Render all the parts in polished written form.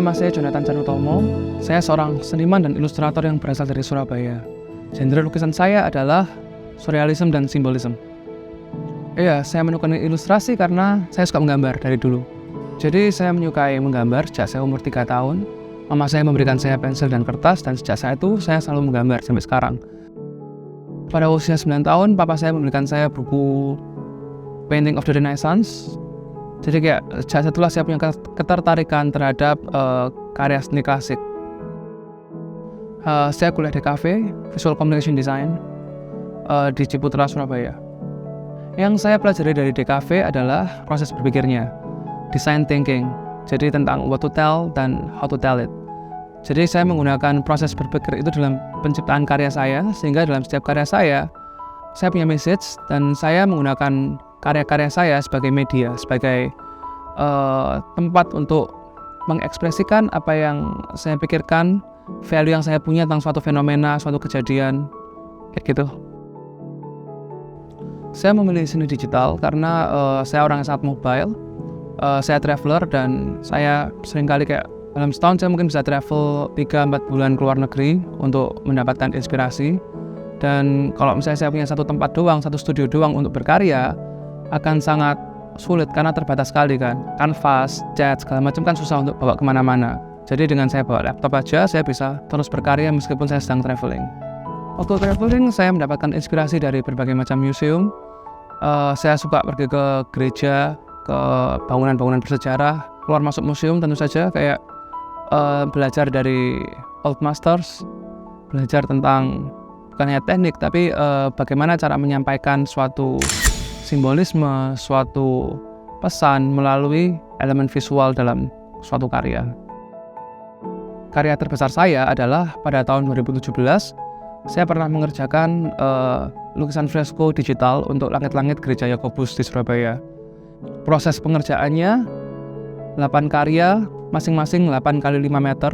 nama saya Jonathan Canutomo. Saya seorang seniman dan ilustrator yang berasal dari Surabaya. Genre lukisan saya adalah surrealism dan simbolism. Iya, saya menekuni ilustrasi karena saya suka menggambar dari dulu. Jadi saya menyukai menggambar sejak saya umur 3 tahun. Mama saya memberikan saya pensil dan kertas, dan sejak saat itu saya selalu menggambar sampai sekarang. Pada usia 9 tahun, papa saya memberikan saya buku Painting of the Renaissance. Jadi kayak sejak situlah saya punya ketertarikan terhadap karya seni klasik. Saya kuliah di DKV, Visual Communication Design, di Ciputra, Surabaya. Yang saya pelajari dari DKV adalah proses berpikirnya, design thinking, jadi tentang what to tell dan how to tell it. Jadi saya menggunakan proses berpikir itu dalam penciptaan karya saya, sehingga dalam setiap karya saya punya message, dan saya menggunakan karya-karya saya sebagai media, sebagai tempat untuk mengekspresikan apa yang saya pikirkan, value yang saya punya tentang suatu fenomena, suatu kejadian, kayak gitu. Saya memilih seni digital karena saya orang yang sangat mobile, saya traveler, dan saya seringkali kayak dalam setahun saya mungkin bisa travel 3-4 bulan ke luar negeri untuk mendapatkan inspirasi. Dan kalau misalnya saya punya satu tempat doang, satu studio doang untuk berkarya, akan sangat sulit karena terbatas sekali kan. Kanvas, cat, segala macam kan susah untuk bawa kemana-mana. Jadi dengan saya bawa laptop aja, saya bisa terus berkarya meskipun saya sedang traveling. Waktu traveling, saya mendapatkan inspirasi dari berbagai macam museum. Saya suka pergi ke gereja, ke bangunan-bangunan bersejarah, keluar masuk museum tentu saja, kayak belajar dari old masters, belajar tentang bukan hanya teknik, tapi bagaimana cara menyampaikan suatu simbolisme, suatu pesan melalui elemen visual dalam suatu karya. Karya terbesar saya adalah pada tahun 2017, saya pernah mengerjakan lukisan fresko digital untuk langit-langit Gereja Yakobus di Surabaya. Proses pengerjaannya 8 karya, masing-masing 8 x 5 meter.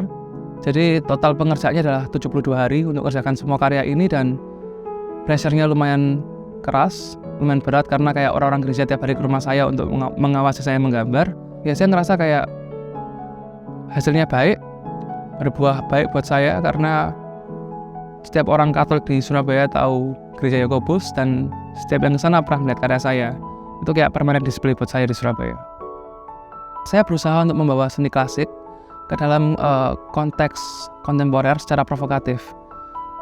Jadi total pengerjaannya adalah 72 hari untuk mengerjakan semua karya ini, dan pressure-nya lumayan keras, lumayan berat karena kayak orang-orang gereja tiap hari ke rumah saya untuk mengawasi saya menggambar. Ya saya ngerasa kayak hasilnya baik, berbuah baik buat saya karena setiap orang Katolik di Surabaya tahu Gereja Yakobus, dan setiap yang kesana pernah melihat karya saya. Itu kayak permanent display buat saya di Surabaya. Saya berusaha untuk membawa seni klasik ke dalam konteks kontemporer secara provokatif.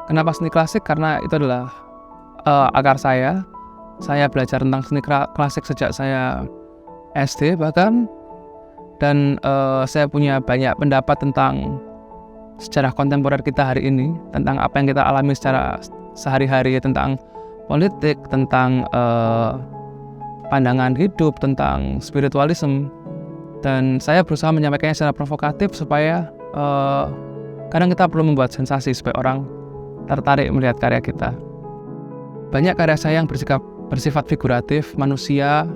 Kenapa seni klasik? Karena itu adalah akar saya. Saya belajar tentang seni klasik sejak saya SD bahkan, dan saya punya banyak pendapat tentang sejarah kontemporer kita hari ini, tentang apa yang kita alami secara sehari-hari, tentang politik, tentang pandangan hidup, tentang spiritualisme. Dan saya berusaha menyampaikannya secara provokatif supaya kadang kita perlu membuat sensasi supaya orang tertarik melihat karya kita. Banyak karya saya yang bersifat figuratif, manusia,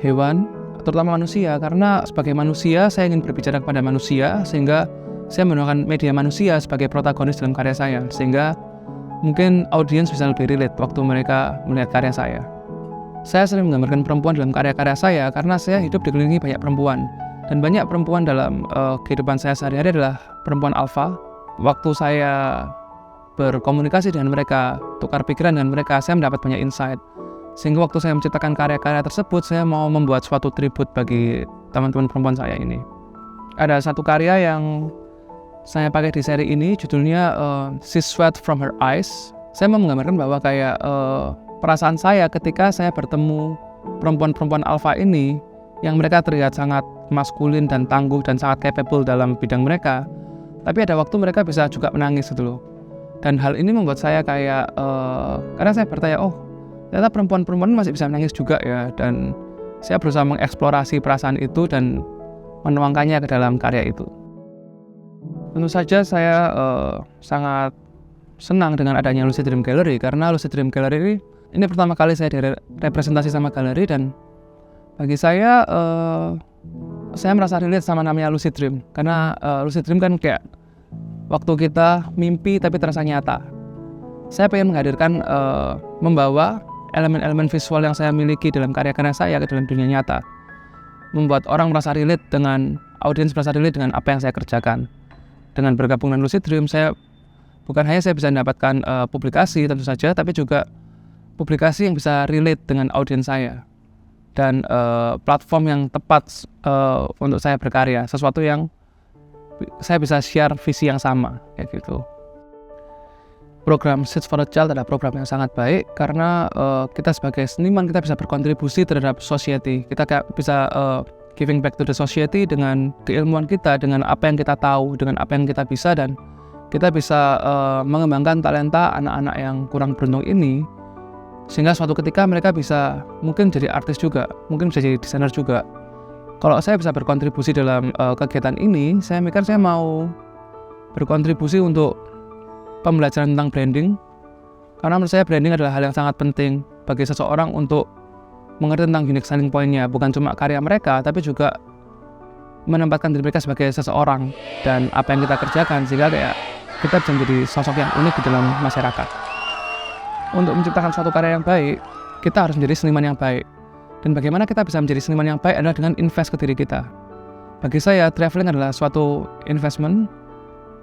hewan, terutama manusia, karena sebagai manusia saya ingin berbicara kepada manusia, sehingga saya menggunakan media manusia sebagai protagonis dalam karya saya, sehingga mungkin audiens bisa lebih relate waktu mereka melihat karya saya. Saya sering menggambarkan perempuan dalam karya-karya saya karena saya hidup dikelilingi banyak perempuan, dan banyak perempuan dalam kehidupan saya sehari-hari adalah perempuan alfa. Waktu saya berkomunikasi dengan mereka, tukar pikiran dengan mereka, saya mendapat banyak insight. Sehingga waktu saya menciptakan karya-karya tersebut, saya mau membuat suatu tribut bagi teman-teman perempuan saya ini. Ada satu karya yang saya pakai di seri ini, judulnya She Sweat From Her Eyes. Saya mau menggambarkan bahwa kayak perasaan saya ketika saya bertemu perempuan-perempuan alfa ini, yang mereka terlihat sangat maskulin dan tangguh dan sangat capable dalam bidang mereka, tapi ada waktu mereka bisa juga menangis gitu loh. Dan hal ini membuat saya kayak karena saya bertanya, oh ternyata perempuan-perempuan masih bisa menangis juga ya, dan saya berusaha mengeksplorasi perasaan itu dan menuangkannya ke dalam karya itu. Tentu saja saya sangat senang dengan adanya Lucid Dream Gallery, karena Lucid Dream Gallery ini pertama kali saya direpresentasi sama galeri, dan bagi saya merasa relate sama namanya Lucid Dream, karena Lucid Dream kan kayak waktu kita mimpi tapi terasa nyata. Saya pengen menghadirkan, membawa elemen-elemen visual yang saya miliki dalam karya-karya saya ke dalam dunia nyata. membuat orang merasa relate dengan audiens, merasa relate dengan apa yang saya kerjakan. Dengan bergabung dengan Lucid Dream, bukan hanya saya bisa mendapatkan publikasi tentu saja, tapi juga publikasi yang bisa relate dengan audiens saya dan platform yang tepat untuk saya berkarya, sesuatu yang saya bisa share visi yang sama kayak gitu. Program Seeds for a Child adalah program yang sangat baik karena kita sebagai seniman kita bisa berkontribusi terhadap society. Kita kayak bisa giving back to the society dengan keilmuan kita, dengan apa yang kita tahu, dengan apa yang kita bisa, dan kita bisa mengembangkan talenta anak-anak yang kurang beruntung ini sehingga suatu ketika mereka bisa mungkin jadi artis juga, mungkin bisa jadi desainer juga. Kalau saya bisa berkontribusi dalam kegiatan ini, saya mikir saya mau berkontribusi untuk pembelajaran tentang branding, karena menurut saya branding adalah hal yang sangat penting bagi seseorang untuk mengerti tentang unique selling point-nya, bukan cuma karya mereka, tapi juga menempatkan diri mereka sebagai seseorang dan apa yang kita kerjakan, sehingga kayak kita bisa menjadi sosok yang unik di dalam masyarakat. Untuk menciptakan suatu karya yang baik, kita harus menjadi seniman yang baik. Dan bagaimana kita bisa menjadi seniman yang baik adalah dengan invest ke diri kita. Bagi saya, traveling adalah suatu investment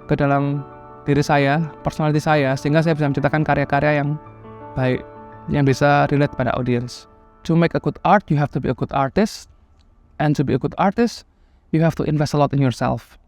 ke dalam diri saya, personality saya, sehingga saya bisa menciptakan karya-karya yang baik, yang bisa relate pada audience. To make a good art, you have to be a good artist. And to be a good artist, you have to invest a lot in yourself.